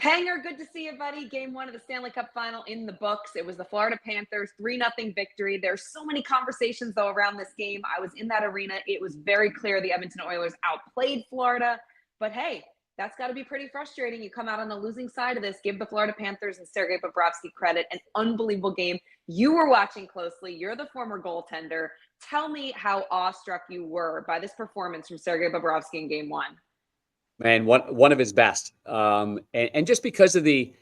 Panger, good to see you, buddy. Game 1 of the Stanley Cup Final in the books. It was the Florida Panthers 3-0 victory. There's so many conversations, though, around this game. I was in that arena. It was very clear the Edmonton Oilers outplayed Florida. But, hey, that's got to be pretty frustrating. You come out on the losing side of this. Give the Florida Panthers and Sergei Bobrovsky credit. An unbelievable game. You were watching closely. You're the former goaltender. Tell me how awestruck you were by this performance from Sergei Bobrovsky in Game 1. Man, one of his best, and just because of the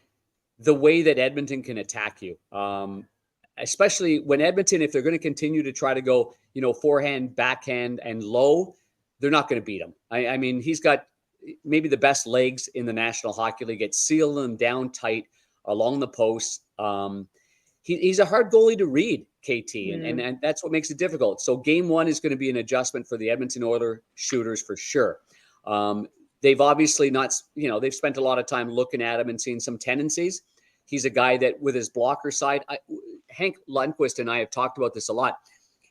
way that Edmonton can attack you, especially when Edmonton, if they're going to continue to try to go, forehand, backhand, and low, they're not going to beat him. I mean, he's got maybe the best legs in the National Hockey League. It's sealing them down tight along the posts. He's a hard goalie to read, KT, and that's what makes it difficult. So Game 1 is going to be an adjustment for the Edmonton Oilers shooters for sure. They've obviously not, they've spent a lot of time looking at him and seeing some tendencies. He's a guy that with his blocker side, Hank Lundqvist and I have talked about this a lot.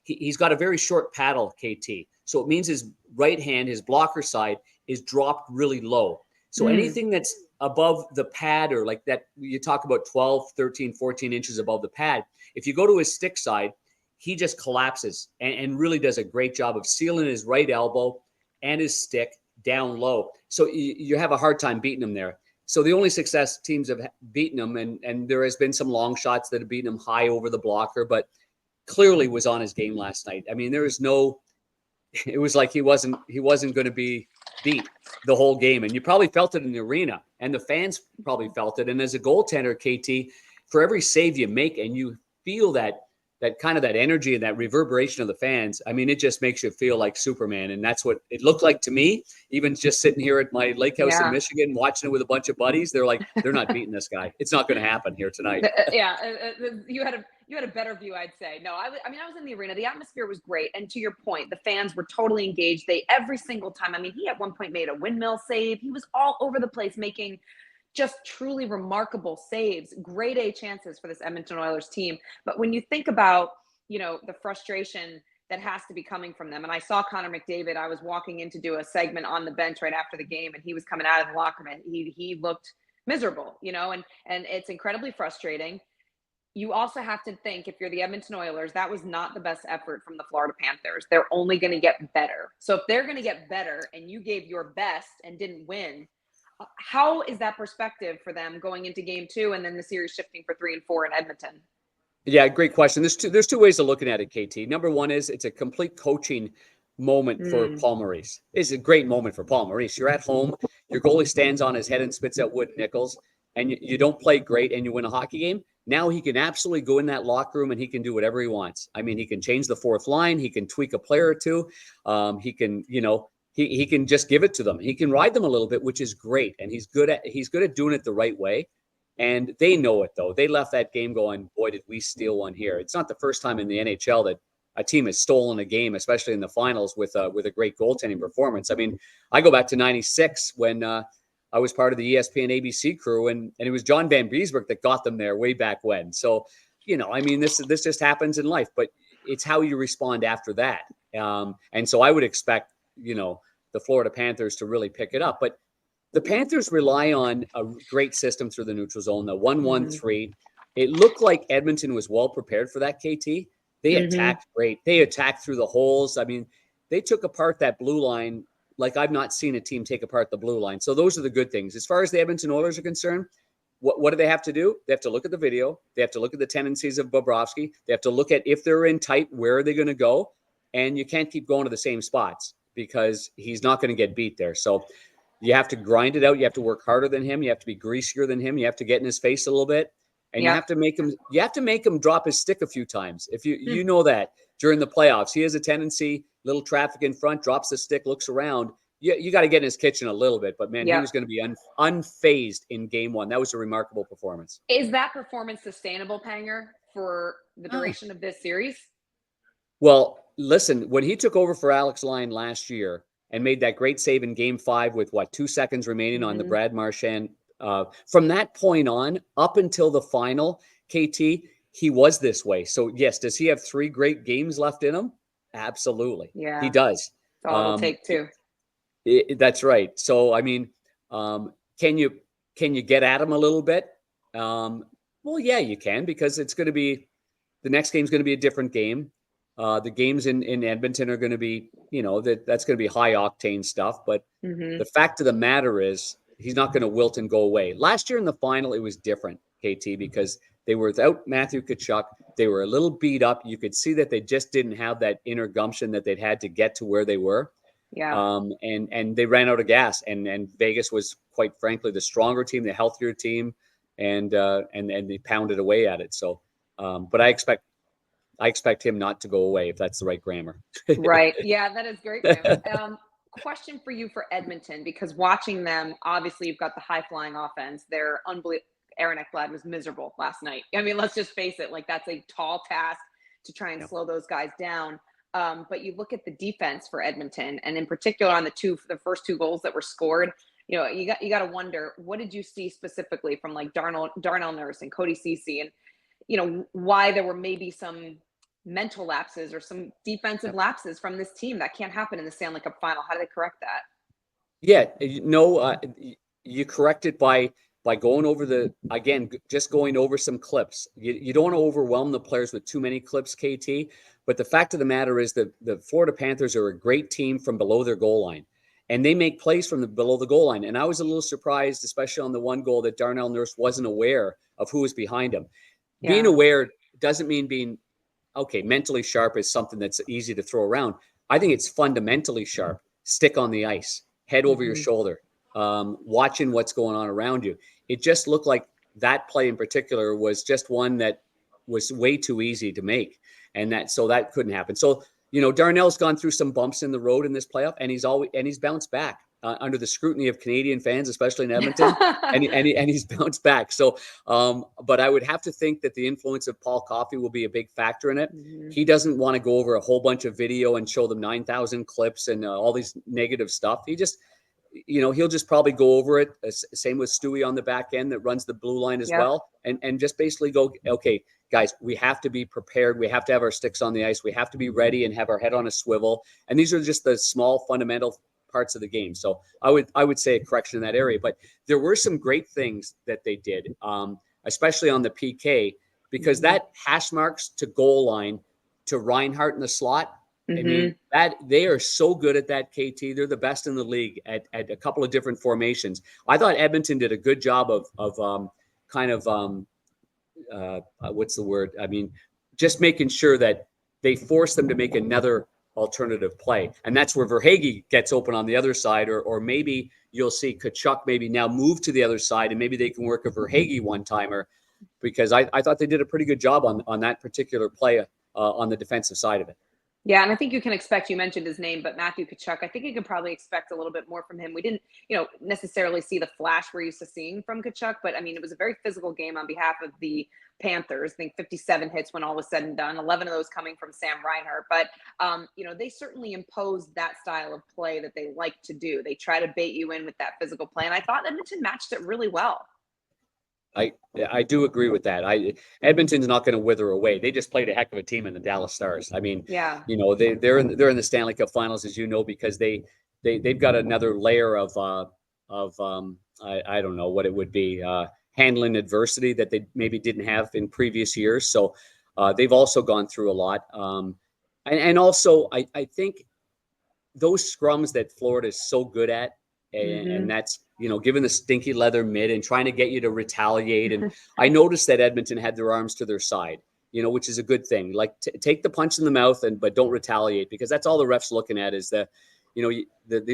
He's got a very short paddle, KT. So it means his right hand, his blocker side is dropped really low. So anything that's above the pad or like that, you talk about 12, 13, 14 inches above the pad. If you go to his stick side, he just collapses and really does a great job of sealing his right elbow and his stick down low. So you have a hard time beating him there. So the only success teams have beaten him, and there has been some long shots that have beaten him high over the blocker, but clearly was on his game last night. I mean, there is no, it was like he wasn't going to be beat the whole game. And you probably felt it in the arena, and the fans probably felt it. And as a goaltender, KT, for every save you make and you feel that kind of that energy and that reverberation of the fans, I mean, it just makes you feel like Superman. And that's what it looked like to me, even just sitting here at my lake house in Michigan, watching it with a bunch of buddies. They're like, they're not beating this guy. It's not going to happen here tonight. You had a better view, I'd say. No, I was in the arena. The atmosphere was great. And to your point, the fans were totally engaged. Every single time, I mean, he at one point made a windmill save. He was all over the place making just truly remarkable saves, grade A chances for this Edmonton Oilers team. But when you think about, the frustration that has to be coming from them, and I saw Connor McDavid, I was walking in to do a segment on the bench right after the game, and he was coming out of the locker room, and he looked miserable, and it's incredibly frustrating. You also have to think, if you're the Edmonton Oilers, that was not the best effort from the Florida Panthers. They're only going to get better. So if they're going to get better and you gave your best and didn't win, how is that perspective for them going into Game 2 and then the series shifting for 3 and 4 in Edmonton? Yeah, great question. There's two ways of looking at it, KT. Number one is it's a complete coaching moment for Paul Maurice. It's a great moment for Paul Maurice. You're at home, your goalie stands on his head and spits out wood nickels, and you don't play great and you win a hockey game. Now he can absolutely go in that locker room and he can do whatever he wants. I mean, he can change the fourth line. He can tweak a player or two. He can, he can just give it to them. He can ride them a little bit, which is great. And he's good at doing it the right way. And they know it, though. They left that game going, boy, did we steal one here. It's not the first time in the NHL that a team has stolen a game, especially in the finals with a great goaltending performance. I mean, I go back to 96 when I was part of the ESPN ABC crew, and it was John Van Beesbroek that got them there way back when. So, I mean, this just happens in life, but it's how you respond after that. And so I would expect, the Florida Panthers to really pick it up. But the Panthers rely on a great system through the neutral zone, the 1-1-3. It looked like Edmonton was well prepared for that, KT. They attacked great. They attacked through the holes. I mean, they took apart that blue line like I've not seen a team take apart the blue line. So those are the good things. As far as the Edmonton Oilers are concerned, what do they have to do? They have to look at the video. They have to look at the tendencies of Bobrovsky. They have to look at if they're in tight, where are they going to go? And you can't keep going to the same spots because he's not going to get beat there. So you have to grind it out. You have to work harder than him. You have to be greasier than him. You have to get in his face a little bit. And you have to make him drop his stick a few times. If you know that during the playoffs, he has a tendency, little traffic in front, drops the stick, looks around. You got to get in his kitchen a little bit, but man, he was going to be unfazed in Game 1. That was a remarkable performance. Is that performance sustainable, Panger, for the duration of this series? Well, listen, when he took over for Alex Lyon last year and made that great save in Game 5 with 2 seconds remaining on the Brad Marchand, from that point on, up until the final, KT, he was this way. So yes, does he have 3 great games left in him? Absolutely. Yeah, he does. It's all it'll take too. That's right. So, I mean, can you can you get at them a little bit? Well, yeah, you can, because it's going to be, the next game's going to be a different game. The games in Edmonton are going to be, that's going to be high octane stuff. But the fact of the matter is, he's not going to wilt and go away. Last year in the final, it was different, KT, because they were without Matthew Tkachuk. They were a little beat up. You could see that they just didn't have that inner gumption that they'd had to get to where they were. Yeah. And they ran out of gas. And Vegas was, quite frankly, the stronger team, the healthier team, and they pounded away at it. So, but I expect him not to go away, if that's the right grammar. Right. Yeah, that is great grammar. Question for you for Edmonton, because watching them, obviously you've got the high flying offense. They're unbelievable. Aaron Ekblad was miserable last night. I mean, let's just face it. Like, that's a tall task to try and slow those guys down. But you look at the defense for Edmonton, and in particular on the first two goals that were scored, you got to wonder, what did you see specifically from like Darnell Nurse and Cody Ceci, and why there were maybe some mental lapses or some defensive lapses from this team that can't happen in the Stanley Cup Final. How do they correct that? Yeah, you correct it by going over just going over some clips. You don't want to overwhelm the players with too many clips, KT. But the fact of the matter is that the Florida Panthers are a great team from below their goal line, and they make plays from below the goal line. And I was a little surprised, especially on the one goal, that Darnell Nurse wasn't aware of who was behind him. Yeah. Being aware doesn't mean being mentally sharp is something that's easy to throw around. I think it's fundamentally sharp. Stick on the ice, head over your shoulder, watching what's going on around you. It just looked like that play in particular was just one that was way too easy to make. And that couldn't happen. So, Darnell's gone through some bumps in the road in this playoff, and he's bounced back under the scrutiny of Canadian fans, especially in Edmonton, and he's bounced back. So, but I would have to think that the influence of Paul Coffey will be a big factor in it. Mm-hmm. He doesn't want to go over a whole bunch of video and show them 9,000 clips and all these negative stuff. He just, he'll just probably go over it. Same with Stewie on the back end that runs the blue line as well. And just basically go, okay, guys, we have to be prepared. We have to have our sticks on the ice. We have to be ready and have our head on a swivel. And these are just the small fundamental parts of the game. So I would say a correction in that area. But there were some great things that they did, especially on the PK, because that hash marks to goal line to Reinhart in the slot, I mean, that they are so good at that, KT. They're the best in the league at a couple of different formations. I thought Edmonton did a good job of what's the word? I mean, just making sure that they force them to make another alternative play. And that's where Verhaeghe gets open on the other side, or maybe you'll see Tkachuk maybe now move to the other side, and maybe they can work a Verhaeghe one-timer, because I thought they did a pretty good job on that particular play on the defensive side of it. Yeah, and I think you can expect, you mentioned his name, but Matthew Tkachuk, I think you could probably expect a little bit more from him. We didn't, necessarily see the flash we're used to seeing from Tkachuk, but I mean, it was a very physical game on behalf of the Panthers. I think 57 hits when all was said and done, 11 of those coming from Sam Reinhart. But, they certainly imposed that style of play that they like to do. They try to bait you in with that physical play, and I thought Edmonton matched it really well. I do agree with that. Edmonton's not going to wither away. They just played a heck of a team in the Dallas Stars. I mean, they're in the Stanley Cup Finals, as you know, because they've got another layer of I don't know what it would be, handling adversity that they maybe didn't have in previous years. So they've also gone through a lot, and also I think those scrums that Florida is so good at, and that's, given the stinky leather mid and trying to get you to retaliate. And I noticed that Edmonton had their arms to their side, which is a good thing. Like, take the punch in the mouth, but don't retaliate, because that's all the ref's looking at is the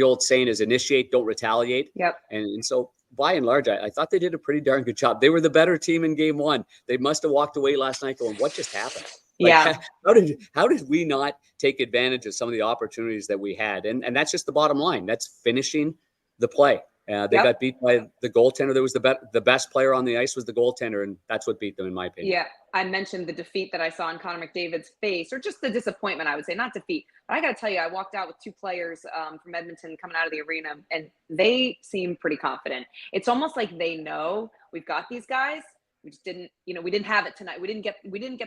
old saying is initiate, don't retaliate. Yep. And so by and large, I thought they did a pretty darn good job. They were the better team in game one. They must have walked away last night going, what just happened? How did we not take advantage of some of the opportunities that we had? And that's just the bottom line. That's finishing the play. They got beat by the goaltender. There was the best player on the ice was the goaltender, and that's what beat them, in my opinion. Yeah, I mentioned the defeat that I saw in Connor McDavid's face, or just the disappointment, I would say, not defeat. But I got to tell you, I walked out with two players from Edmonton coming out of the arena, and they seem pretty confident. It's almost like they know we've got these guys. We just didn't, we didn't have it tonight. We didn't get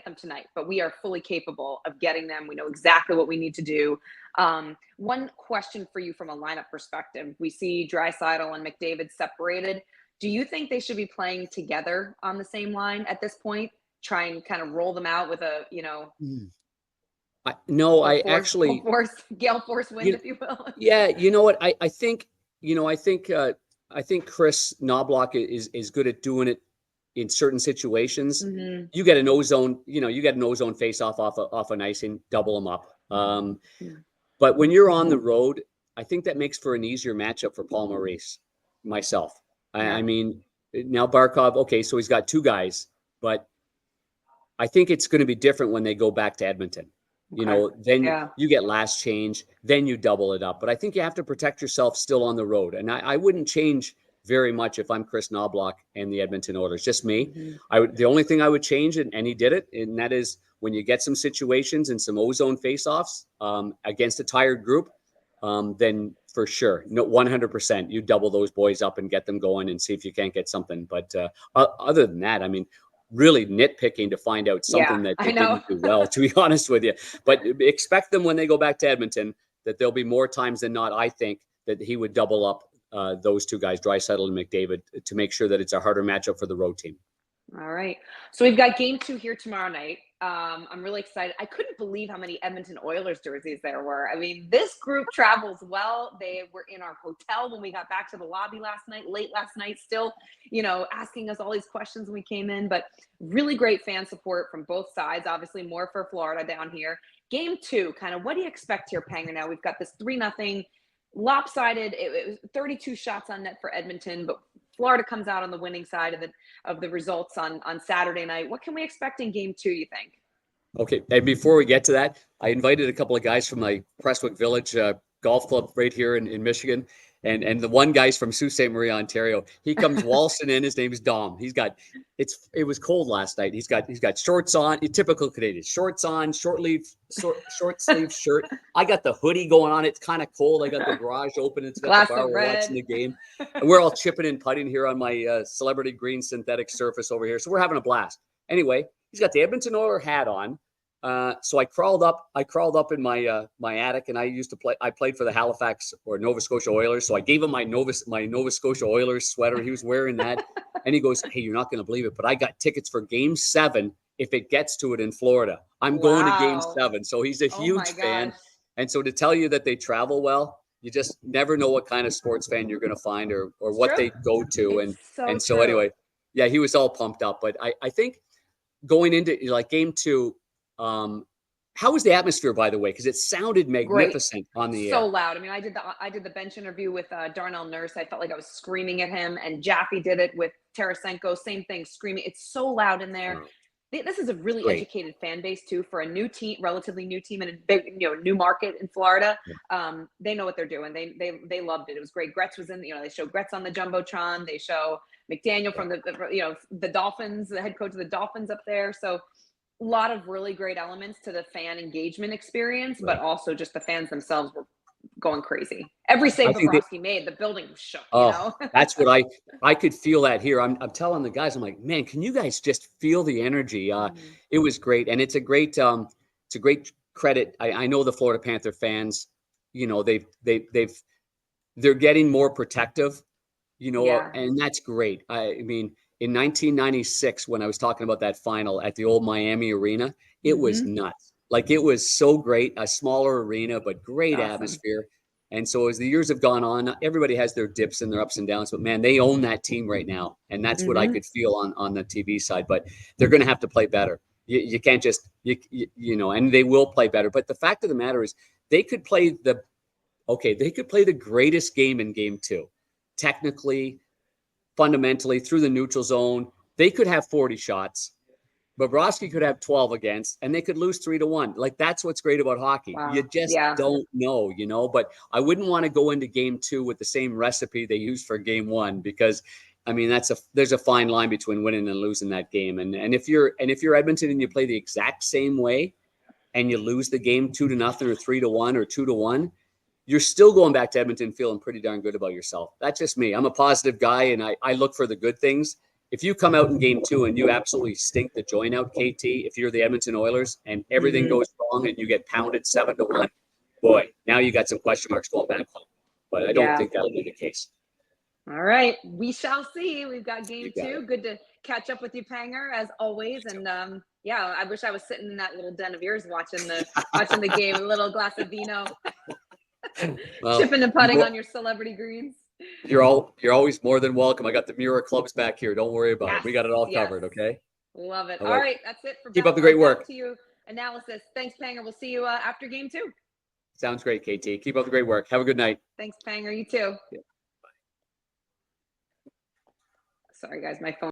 them tonight, but we are fully capable of getting them. We know exactly what we need to do. One question for you from a lineup perspective: we see Draisaitl and McDavid separated. Do you think they should be playing together on the same line at this point? Try and kind of roll them out with a, Mm. No, I full actually, force, gale force wind, you, if you will. yeah, you know what? I think, I think Chris Knobloch is good at doing it in certain situations. Hmm. You get an ozone, you get an ozone face off an icing, double them up. But when you're on the road, I think that makes for an easier matchup for Paul Maurice, myself. I Yeah. mean, now Barkov, okay, so he's got two guys, but I think it's going to be different when they go back to Edmonton. Okay. Then Yeah. you get last change, then you double it up. But I think you have to protect yourself still on the road. And I wouldn't change very much if I'm Chris Knobloch and the Edmonton Oilers. Just me. Hmm. The only thing I would change, and he did it, and that is when you get some situations and some ozone faceoffs against a tired group, then for sure, no, 100%, you double those boys up and get them going and see if you can't get something. But other than that, I mean, really nitpicking to find out Yeah, something that I they know. didn't do well, to be honest with you. But expect them when they go back to Edmonton that there'll be more times than not, I think, that he would double up those two guys, Draisaitl and McDavid, to make sure that it's a harder matchup for the road team. All right. So we've got game 2 here tomorrow night. I'm really excited. I couldn't believe how many Edmonton Oilers jerseys there were. I mean, this group travels well. They were in our hotel when we got back to the lobby late last night, still, asking us all these questions when we came in, but really great fan support from both sides. Obviously more for Florida down here. Game 2, kind of what do you expect here, Panger? Now we've got this 3-0 lopsided. It was 32 shots on net for Edmonton, but Florida comes out on the winning side of the results on Saturday night. What can we expect in game 2, you think? Okay, and before we get to that, I invited a couple of guys from my Prestwick Village golf club right here in Michigan, and the one guy's from Sault Ste. Marie, Ontario. He comes waltzing in. His name is Dom. It was cold last night. He's got shorts on. Typical Canadian shorts on, short sleeve shirt. I got the hoodie going on. It's kind of cold. I got the garage open. It's got Glass the bar. of We're red. watching the game, and we're all chipping and putting here on my Celebrity Green synthetic surface over here. So we're having a blast. Anyway, he's got the Edmonton Oiler hat on. So I crawled up in my attic, and I played for the Halifax or Nova Scotia Oilers. So I gave him my Nova Scotia Oilers sweater. He was wearing that, and he goes, "Hey, you're not going to believe it, but I got tickets for Game 7 if it gets to it in Florida. I'm going to Game Wow. 7." So he's a Oh my huge fan, gosh. and so to tell you that they travel well, you just never know what kind of sports fan you're going to find or It's what true. they go to, It's so and so true. anyway, yeah, he was all pumped up. But I think going into like Game 2. How was the atmosphere, by the way? Because it sounded Great. magnificent on the So air. loud. I mean, I did the bench interview with Darnell Nurse. I felt like I was screaming at him, and Jaffe did it with Tarasenko. Same thing, screaming. It's so loud in there. Wow, This is a really great. educated fan base too for a new team, relatively new team in a big, new market in Florida. Yeah. They know what they're doing. They loved it. It was great. Gretz was in. They show Gretz on the jumbotron. They show McDaniel from the Dolphins, the head coach of the Dolphins up there. So a lot of really great elements to the fan engagement experience, but Right. also just the fans themselves were going crazy. Every save I think they, Bobrovsky made, the building was shook. oh, that's what I could feel that here. I'm telling the guys, I'm like, man, can you guys just feel the energy? Mhm. It was great, and it's a great credit. I know the Florida Panther fans. They're getting more protective. Yeah. And that's great. I mean, in 1996, when I was talking about that final at the old Miami Arena, it was Hmm. nuts. Like it was so great, a smaller arena, but great Awesome. atmosphere. And so as the years have gone on, everybody has their dips and their ups and downs, but man, they own that team right now. And that's what I Hmm. could feel on the TV side, but they're going to have to play better. You can't just, and they will play better. But the fact of the matter is they could play the greatest game in Game 2. Technically, fundamentally, through the neutral zone, they could have 40 shots. Bobrovsky could have 12 against, and they could lose 3-1. Like that's what's great about hockey. You Wow. just Yeah. don't know. But I wouldn't want to go into Game 2 with the same recipe they used for Game 1 because, I mean, there's a fine line between winning and losing that game. And if you're Edmonton and you play the exact same way, and you lose the game 2-0 or 3-1 or 2-1, you're still going back to Edmonton feeling pretty darn good about yourself. That's just me. I'm a positive guy, and I look for the good things. If you come out in Game 2 and you absolutely stink the joint out, KT, if you're the Edmonton Oilers and everything Hmm. goes wrong and you get pounded 7-1, boy, now you got some question marks going back home. But I don't Yeah. think that'll be the case. All right, we shall see. We've got game You got 2. it. Good to catch up with you, Panger, as always. And yeah, I wish I was sitting in that little den of yours watching the game, a little glass of vino, Well, chipping and putting on your celebrity greens. you're always more than welcome. I got the Miura clubs back here. Don't worry about it. We got it all Yes. covered. Okay. Love it. All All right. right, that's it for Keep up the great work. Back to you analysis. Thanks, Panger. We'll see you after game 2. Sounds great, KT. Keep up the great work. Have a good night. Thanks, Panger. You too. Yeah. Sorry, guys, my phone.